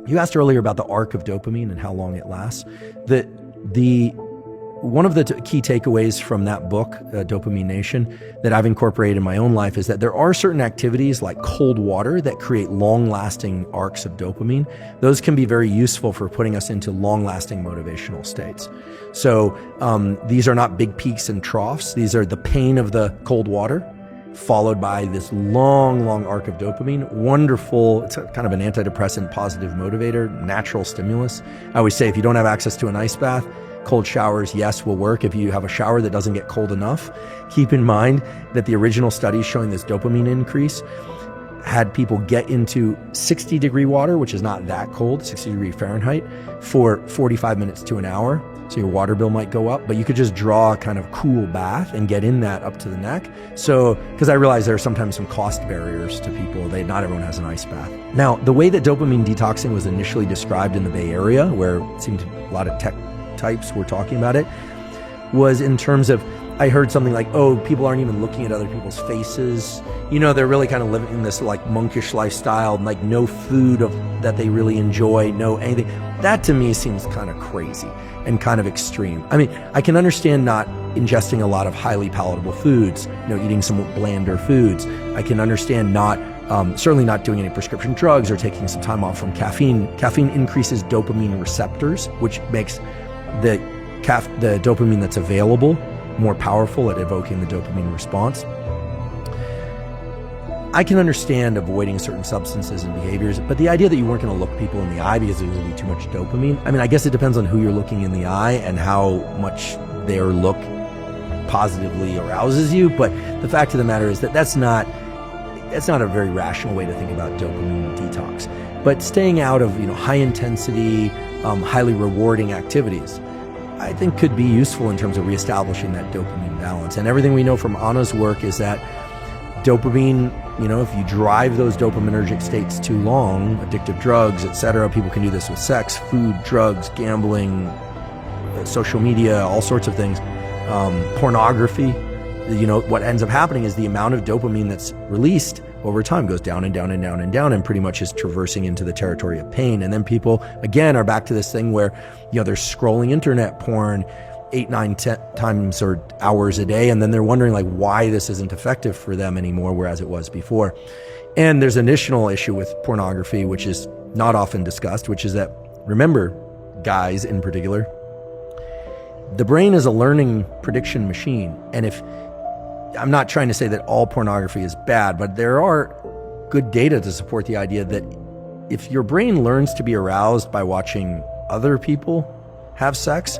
You asked earlier about the arc of dopamine and how long it lasts. One of the key takeaways from that book, Dopamine Nation, that I've incorporated in my own life is that there are certain activities like cold water that create long-lasting arcs of dopamine. Those can be very useful for putting us into long-lasting motivational states. So these are not big peaks and troughs. These are the pain of the cold water, followed by this long arc of dopamine. Wonderful. It's kind of an antidepressant, positive motivator, natural stimulus. I always say if you don't have access to an ice bath, cold showers, yes, will work. If you have a shower that doesn't get cold enough, keep in mind that the original studies showing this dopamine increase had people get into 60-degree water, which is not that cold, 60-degree Fahrenheit, for 45 minutes to an hour. So your water bill might go up, but you could just draw a kind of cool bath and get in that up to the neck. So, because I realize there are sometimes some cost barriers to people. Not everyone has an ice bath. Now, the way that dopamine detoxing was initially described in the Bay Area, where it seemed a lot of tech types were talking about it, was in terms of, I heard something like, oh, people aren't even looking at other people's faces. They're really kind of living in this like monkish lifestyle, like no food that they really enjoy, no anything. That to me seems kind of crazy and kind of extreme. I mean, I can understand not ingesting a lot of highly palatable foods, eating some blander foods. I can understand certainly not doing any prescription drugs or taking some time off from caffeine. Caffeine increases dopamine receptors, which makes the dopamine that's available more powerful at evoking the dopamine response. I can understand avoiding certain substances and behaviors, but the idea that you weren't going to look people in the eye because there's going to be too much dopamine, I mean, I guess it depends on who you're looking in the eye and how much their look positively arouses you, but the fact of the matter is that that's not a very rational way to think about dopamine detox. But staying out of high intensity, highly rewarding activities, I think could be useful in terms of reestablishing that dopamine balance. And everything we know from Anna's work is that dopamine, if you drive those dopaminergic states too long, addictive drugs, etc., people can do this with sex, food, drugs, gambling, social media, all sorts of things, pornography. What ends up happening is the amount of dopamine that's released over time goes down and down and down and down and pretty much is traversing into the territory of pain. And then people, again, are back to this thing where, they're scrolling internet porn 8, 9, 10 times or hours a day. And then they're wondering why this isn't effective for them anymore, whereas it was before. And there's an additional issue with pornography, which is not often discussed, which is that, remember, guys in particular, the brain is a learning prediction machine. And I'm not trying to say that all pornography is bad, but there are good data to support the idea that if your brain learns to be aroused by watching other people have sex,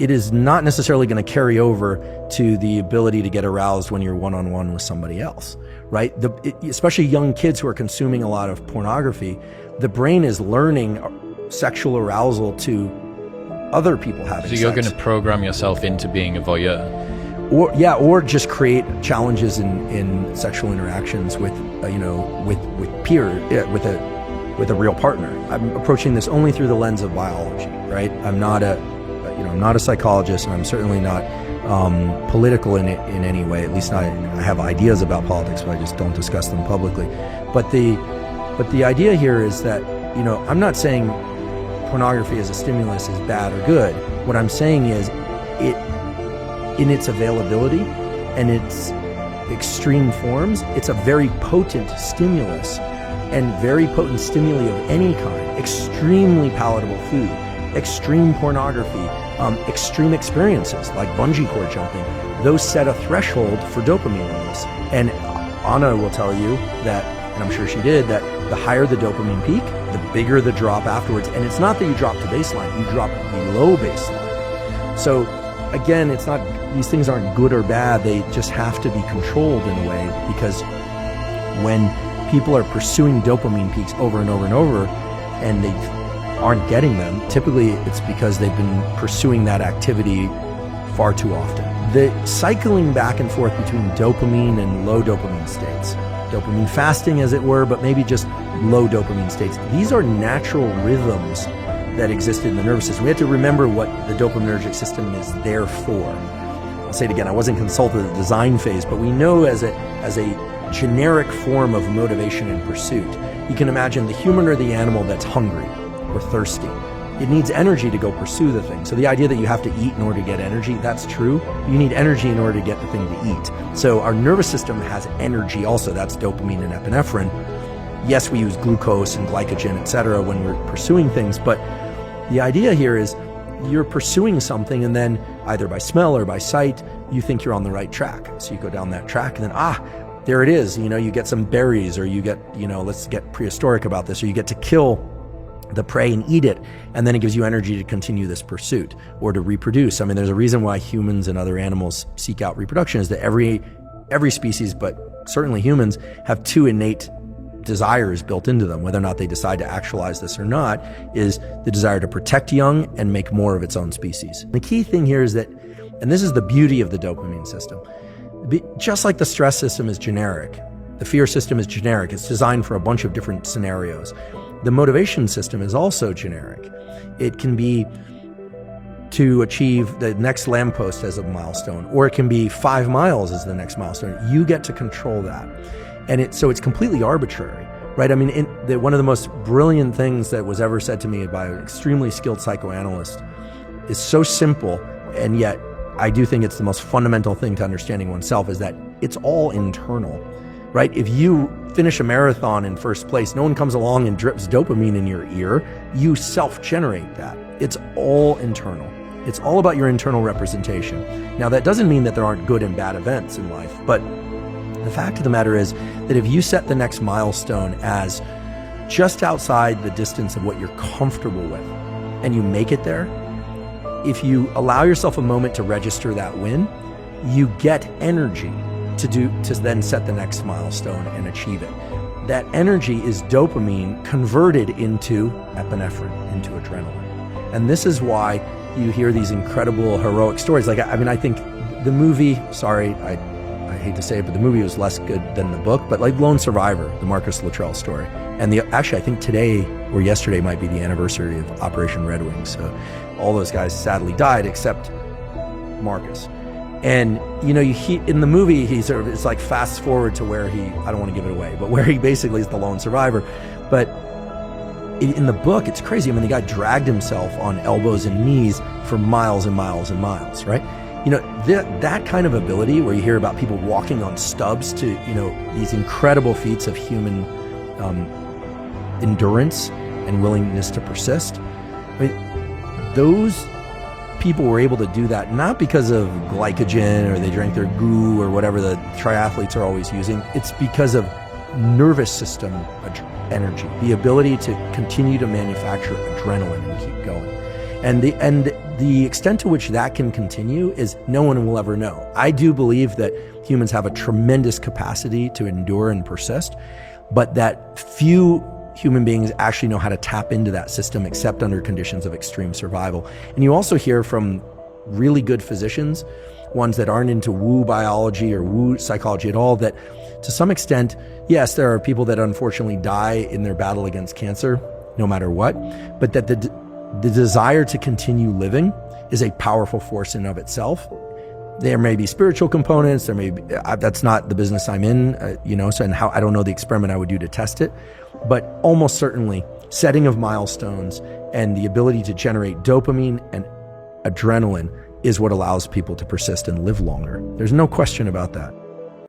it is not necessarily going to carry over to the ability to get aroused when you're one-on-one with somebody else, right? Especially young kids who are consuming a lot of pornography, the brain is learning sexual arousal to other people having sex. So you're going to program yourself into being a voyeur? Or just create challenges in sexual interactions with a real partner. I'm approaching this only through the lens of biology, right? I'm not a psychologist, and I'm certainly not political in any way. At least I have ideas about politics, but I just don't discuss them publicly. But the idea here is that I'm not saying pornography as a stimulus is bad or good. What I'm saying is in its availability and its extreme forms, it's a very potent stimulus, and very potent stimuli of any kind, extremely palatable food, extreme pornography, extreme experiences like bungee cord jumping, those set a threshold for dopamine release. And Anna will tell you that, and I'm sure she did, that the higher the dopamine peak, the bigger the drop afterwards. And it's not that you drop to baseline, you drop below baseline. So again, these things aren't good or bad, they just have to be controlled in a way, because when people are pursuing dopamine peaks over and over and over and they aren't getting them, typically it's because they've been pursuing that activity far too often. The cycling back and forth between dopamine and low dopamine states, dopamine fasting as it were, but maybe just low dopamine states, these are natural rhythms that exist in the nervous system. We have to remember what the dopaminergic system is there for. I'll say it again, I wasn't consulted at the design phase, but we know as a generic form of motivation and pursuit. You can imagine the human or the animal that's hungry or thirsty. It needs energy to go pursue the thing. So the idea that you have to eat in order to get energy, that's true. You need energy in order to get the thing to eat. So our nervous system has energy also. That's dopamine and epinephrine. Yes, we use glucose and glycogen, etc., when we're pursuing things, but the idea here is you're pursuing something, and then either by smell or by sight, you think you're on the right track. So you go down that track, and then, there it is. You get some berries, or you get, let's get prehistoric about this, or you get to kill the prey and eat it, and then it gives you energy to continue this pursuit or to reproduce. I mean, there's a reason why humans and other animals seek out reproduction, is that every species, but certainly humans, have two innate desires built into them. Whether or not they decide to actualize this or not is the desire to protect young and make more of its own species. The key thing here is that, and this is the beauty of the dopamine system, just like the stress system is generic, the fear system is generic, it's designed for a bunch of different scenarios. The motivation system is also generic. It can be to achieve the next lamppost as a milestone, or it can be 5 miles as the next milestone. You get to control that. And so it's completely arbitrary, right? I mean, one of the most brilliant things that was ever said to me by an extremely skilled psychoanalyst is so simple, and yet I do think it's the most fundamental thing to understanding oneself, is that it's all internal, right? If you finish a marathon in first place, no one comes along and drips dopamine in your ear. You self-generate that. It's all internal. It's all about your internal representation. Now, that doesn't mean that there aren't good and bad events in life, but the fact of the matter is that if you set the next milestone as just outside the distance of what you're comfortable with, and you make it there, if you allow yourself a moment to register that win, you get energy to then set the next milestone and achieve it. That energy is dopamine converted into epinephrine, into adrenaline. And this is why you hear these incredible heroic stories. I think the movie, I hate to say it, but the movie was less good than the book, but like Lone Survivor, the Marcus Luttrell story. And actually, I think today or yesterday might be the anniversary of Operation Red Wing. So all those guys sadly died except Marcus. And, in the movie, it's like fast forward to where I don't want to give it away, but where he basically is the lone survivor. But in the book, it's crazy. I mean, the guy dragged himself on elbows and knees for miles and miles and miles, right? That kind of ability where you hear about people walking on stubs to, these incredible feats of human endurance and willingness to persist. I mean, those people were able to do that not because of glycogen or they drank their goo or whatever the triathletes are always using. It's because of nervous system energy, the ability to continue to manufacture adrenaline and keep going. And the extent to which that can continue is no one will ever know. I do believe that humans have a tremendous capacity to endure and persist, but that few human beings actually know how to tap into that system except under conditions of extreme survival. And you also hear from really good physicians, ones that aren't into woo biology or woo psychology at all, that to some extent, yes, there are people that unfortunately die in their battle against cancer, no matter what, but that the desire to continue living is a powerful force in and of itself. There may be spiritual components, there may be, that's not the business I'm in, and how I don't know the experiment I would do to test it, but almost certainly setting of milestones and the ability to generate dopamine and adrenaline is what allows people to persist and live longer. There's no question about that.